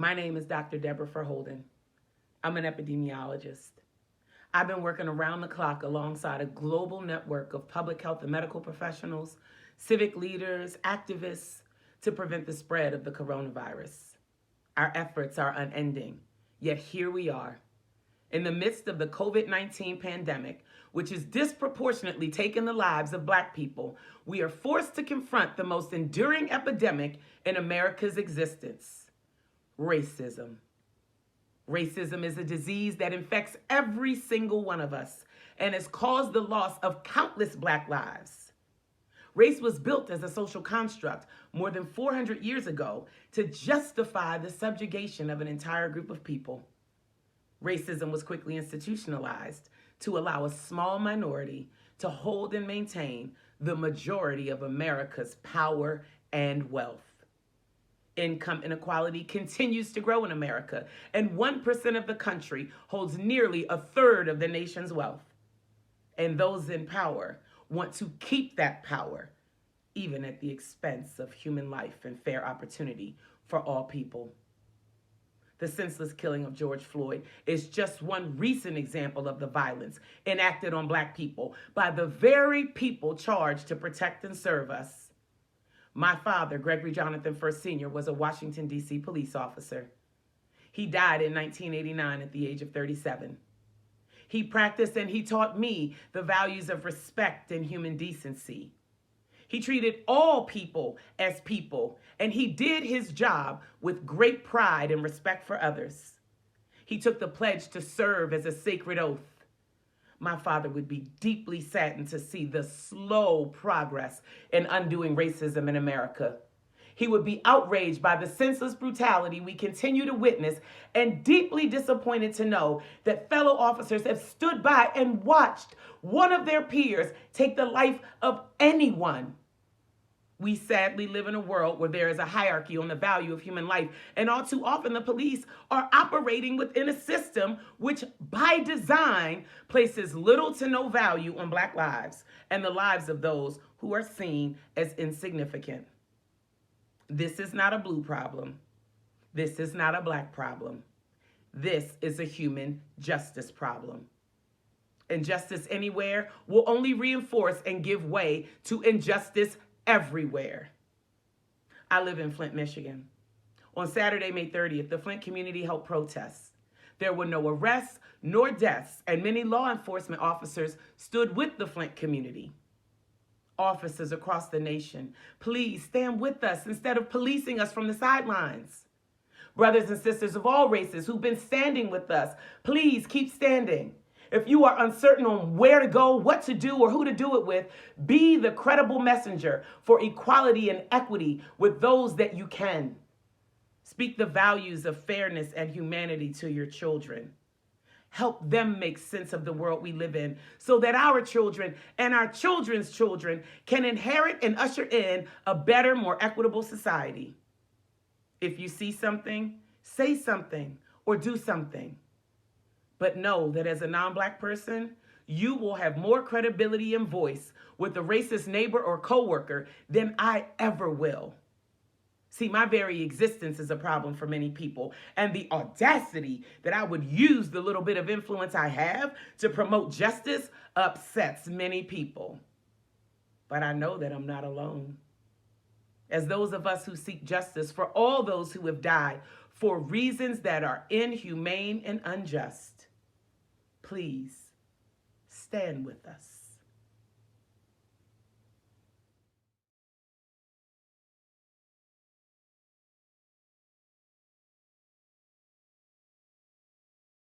My name is Dr. Deborah Furr-Holden. I'm an epidemiologist. I've been working around the clock alongside a global network of public health and medical professionals, civic leaders, activists to prevent the spread of the coronavirus. Our efforts are unending, yet here we are. In the midst of the COVID-19 pandemic, which is disproportionately taking the lives of Black people, we are forced to confront the most enduring epidemic in America's existence: racism. Racism is a disease that infects every single one of us and has caused the loss of countless Black lives. Race was built as a social construct more than 400 years ago to justify the subjugation of an entire group of people. Racism was quickly institutionalized to allow a small minority to hold and maintain the majority of America's power and wealth. Income inequality continues to grow in America, and 1% of the country holds nearly a third of the nation's wealth. And those in power want to keep that power, even at the expense of human life and fair opportunity for all people. The senseless killing of George Floyd is just one recent example of the violence enacted on Black people by the very people charged to protect and serve us. My father, Gregory Jonathan Furr Sr., was a Washington, D.C. police officer. He died in 1989 at the age of 37. He practiced and he taught me the values of respect and human decency. He treated all people as people, and he did his job with great pride and respect for others. He took the pledge to serve as a sacred oath. My father would be deeply saddened to see the slow progress in undoing racism in America. He would be outraged by the senseless brutality we continue to witness and deeply disappointed to know that fellow officers have stood by and watched one of their peers take the life of anyone. We sadly live in a world where there is a hierarchy on the value of human life, and all too often the police are operating within a system which, by design, places little to no value on Black lives and the lives of those who are seen as insignificant. This is not a blue problem. This is not a Black problem. This is a human justice problem. Injustice anywhere will only reinforce and give way to injustice everywhere. I live in Flint, Michigan. On Saturday, May 30th, the Flint community held protests. There were no arrests nor deaths, and many law enforcement officers stood with the Flint community. Officers across the nation, please stand with us instead of policing us from the sidelines. Brothers and sisters of all races who've been standing with us, please keep standing. If you are uncertain on where to go, what to do, or who to do it with, be the credible messenger for equality and equity with those that you can. Speak the values of fairness and humanity to your children. Help them make sense of the world we live in so that our children and our children's children can inherit and usher in a better, more equitable society. If you see something, say something or do something. But know that as a non-Black person, you will have more credibility and voice with a racist neighbor or coworker than I ever will. See, my very existence is a problem for many people, and the audacity that I would use the little bit of influence I have to promote justice upsets many people. But I know that I'm not alone. As those of us who seek justice for all those who have died for reasons that are inhumane and unjust, please stand with us.